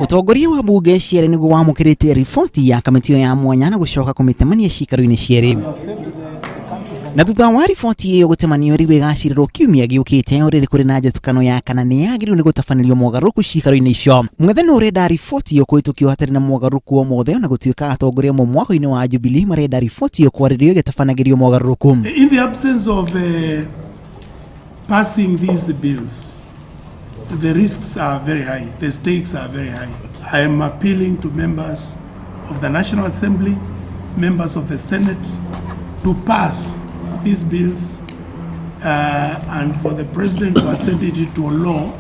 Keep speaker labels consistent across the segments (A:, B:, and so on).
A: Utongoria wa bunge ciere niguo wamukirite riboti ya kamiti ya mwanya na gucoka kumitemania cikaro-ini ciere. Na thutha wa riboti iyo gutemanio rigaciriro kiumia giukite uriri kuri na njatukano ya kana ni yagiru ni gutafanirio mogaruku cikaro-ini icio. Mwethano urenda riboti iyo kuitukio hatari na mogaruku o mothe na gutuika atongoria mo mwako-ini wa Jubilee marenda riboti iyo kwaririo gitafanagirio mogaruku.
B: In the absence of passing these bills, the risks are very high, the stakes are very high. I am appealing to members of the National Assembly, members of the Senate, to pass these bills and for the President to assent it into law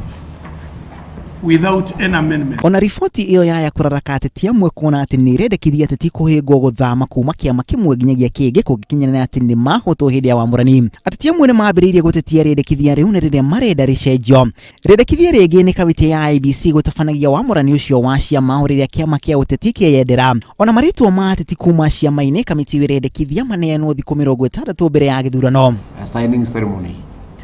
B: without any amendment.
A: Ona riboti iyo ya kuraraka ateti amwe kuona ati ni rendekithia ateti kuhingwo guthama kuma kiama kimwe nginyagia kingi kugikinyana ati ni mahoto hindi ya wamurani. Ateti amwe ni mambiriirie gutetia rendekithia riu na riria marenda ricenjio. Rendekithia ringi ni kamiti ya IEBC gutafanagia wamurani ucio wa ciama riria kiama kia uteti kiendera. Ona maritwa ma ateti kuma ciama-ini kamiti irendekithia maneanwo thiku 60 mbere ya githurano.
C: Signing ceremony.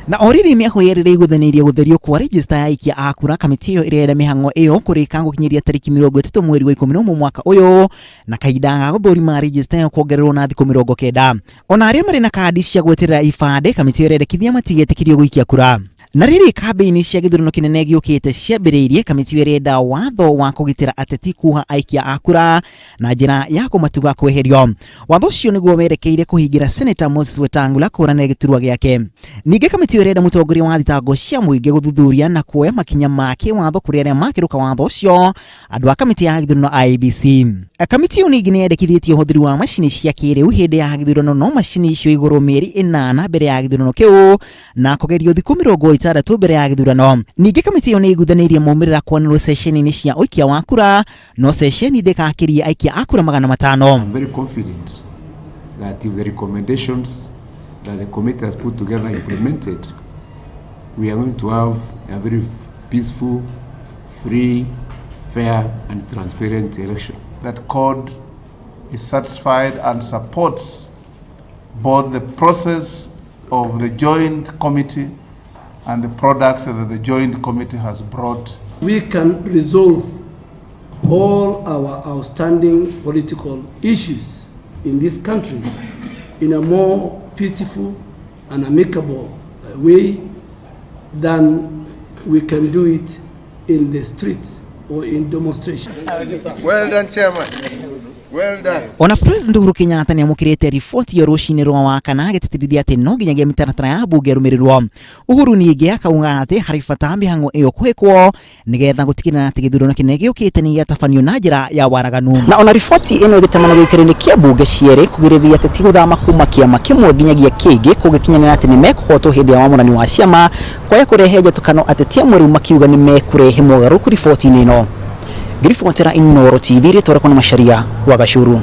A: Na oriri miaho yerire iguthaneirie gutherio kwa register ya ikia akura kamiti iyo irenda mihango iyo kurika gukinyiria tariki 30 mweri wa 11 mwaka uyu na kaida ga guthurima register yo kuongererwo na thiku 90. Ona aria mari na kadi cia gweterera ifade kamiti irendekithia matigetekirio guikia kura. Na riri kambeini cia githurano kinene giukite ciambiriirie kamiti irenda watho wa kugitira ateti kuha aikia akura na njira ya kumatuga kweherio. Watho ucio niguo werekeire kuhingira Senator Moses Wetangula kurana giturwa giake. Ninge kamiti irenda mutongoria wa thitango cia muingi guthuthuria na kuoya makinya make watho kuri aria makiruka watho ucio andu a kamiti ya githurano IEBC. Kamiti iyo ningi niyendekithĩtie ũhũthĩri wa macini cia kĩrĩu hĩndĩ ya gĩthurano no macini icio igũrũ mĩeri 8 mbere ya gĩthurano kĩu na kũgerio thikũ 60 mbere ya gĩthurano. Ningĩ kamiti iyo nĩ iguthanĩirie maumĩrĩra kwanĩrwo ceceni-inĩ cia ũikia wa kura no ceceni ndĩkakirie aikia a kura 500.
C: I'm very confident that if the recommendations that the committee has put together implemented, we are going to have a very peaceful, free, fair and transparent election.
D: That CORD is satisfied and supports both the process of the joint committee and the product that the joint committee has brought.
E: We can resolve all our outstanding political issues in this country in a more peaceful and amicable way than we can do it in the streets or in demonstration.
D: Well done, Chairman. Well done.
A: Ona President Uhuru Kenyatta niamukirite riboti ya rucini rwa wakana agititirithia ati no nginyagia mitaratara ya bunge rumirirwo. Uhuru ningi akauga ati hari bata mihango iyo kuhikwo nigetha gutigirira ati githurano kinene giukite ni gatafanio na njira ya waraganu. Na ona riboti ino igitamana gikirinde kia bunge ciere kugiriria ati guthama kuma kiama kimwe nginyagia kingi kugikinyanira ati ni mekuhoto hindi ya wamurani wa ciama kwaya kurehe njatukano ateti amwe riu makiuga ni mekurehe mogaruku riboti ino. Grifu watera Inoro TV ritwara kwa Macharia wa Gachuru.